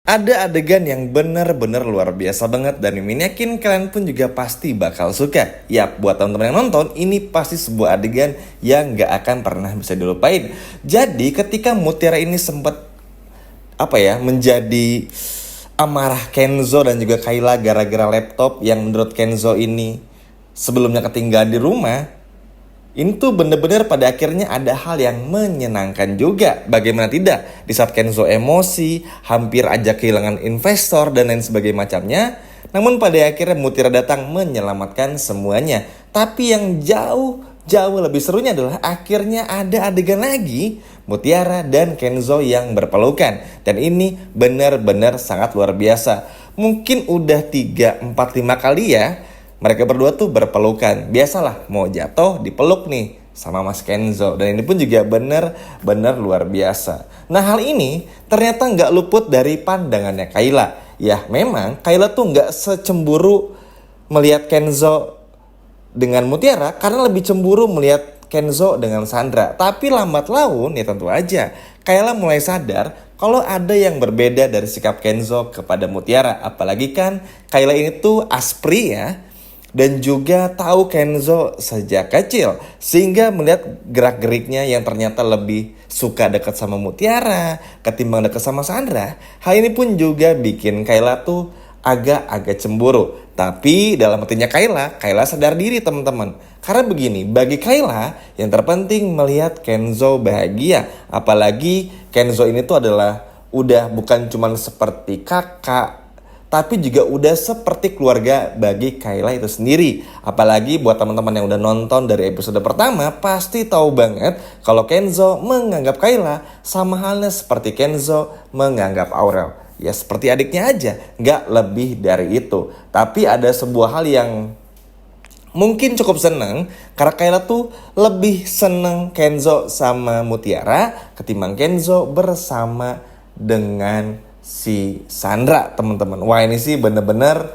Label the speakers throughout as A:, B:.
A: Ada adegan yang bener-bener luar biasa banget dan Mimin yakin kalian pun juga pasti bakal suka. Yap, buat teman-teman yang nonton, ini pasti sebuah adegan yang gak akan pernah bisa dilupain. Jadi ketika Mutiara ini sempat menjadi amarah Kenzo dan juga Kayla gara-gara laptop yang menurut Kenzo ini sebelumnya ketinggalan di rumah, ini tuh bener-bener pada akhirnya ada hal yang menyenangkan juga. Bagaimana tidak, di saat Kenzo emosi, hampir aja kehilangan investor dan lain sebagainya macamnya, namun pada akhirnya Mutiara datang menyelamatkan semuanya. Tapi yang jauh lebih serunya adalah akhirnya ada adegan lagi Mutiara dan Kenzo yang berpelukan. Dan ini benar-benar sangat luar biasa. Mungkin udah 3, 4, 5 kali ya mereka berdua tuh berpelukan. Biasalah mau jatuh dipeluk nih sama Mas Kenzo. Dan ini pun juga bener-bener luar biasa. Nah, hal ini ternyata nggak luput dari pandangannya Kayla. Ya memang Kayla tuh nggak secemburu melihat Kenzo dengan Mutiara, karena lebih cemburu melihat Kenzo dengan Sandra. Tapi lambat laun ya tentu aja Kayla mulai sadar kalau ada yang berbeda dari sikap Kenzo kepada Mutiara. Apalagi kan Kayla ini tuh aspri ya, dan juga tahu Kenzo sejak kecil, sehingga melihat gerak-geriknya yang ternyata lebih suka dekat sama Mutiara ketimbang dekat sama Sandra. Hal ini pun juga bikin Kayla tuh agak-agak cemburu. Tapi dalam hatinya Kayla sadar diri teman-teman. Karena begini, bagi Kayla yang terpenting melihat Kenzo bahagia. Apalagi Kenzo ini tuh adalah udah bukan cuma seperti kakak, tapi juga udah seperti keluarga bagi Kayla itu sendiri. Apalagi buat teman-teman yang udah nonton dari episode pertama, pasti tahu banget kalau Kenzo menganggap Kayla sama halnya seperti Kenzo menganggap Aurel. Ya seperti adiknya aja, gak lebih dari itu. Tapi ada sebuah hal yang mungkin cukup seneng, karena Kayla tuh lebih seneng Kenzo sama Mutiara ketimbang Kenzo bersama dengan si Sandra, teman-teman. Wah, ini sih bener-bener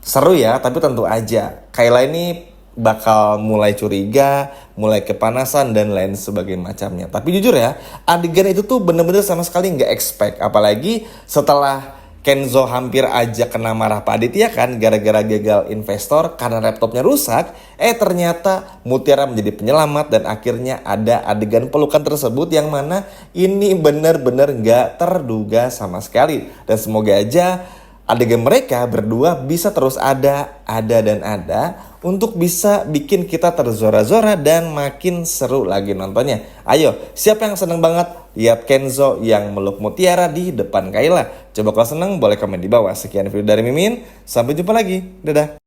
A: seru ya. Tapi tentu aja Kayla ini bakal mulai curiga, mulai kepanasan dan lain sebagainya macamnya. Tapi jujur ya, adegan itu tuh bener-bener sama sekali nggak expect. Apalagi setelah Kenzo hampir aja kena marah Pak Aditya kan, gara-gara gagal investor karena laptopnya rusak. Ternyata Mutiara menjadi penyelamat dan akhirnya ada adegan pelukan tersebut yang mana ini benar-benar gak terduga sama sekali. Dan semoga aja adegan mereka berdua bisa terus ada untuk bisa bikin kita terzora-zora dan makin seru lagi nontonnya. Ayo, siapa yang seneng banget lihat Kenzo yang meluk Mutiara di depan Kayla? Coba kalau seneng boleh komen di bawah. Sekian video dari Mimin, sampai jumpa lagi. Dadah.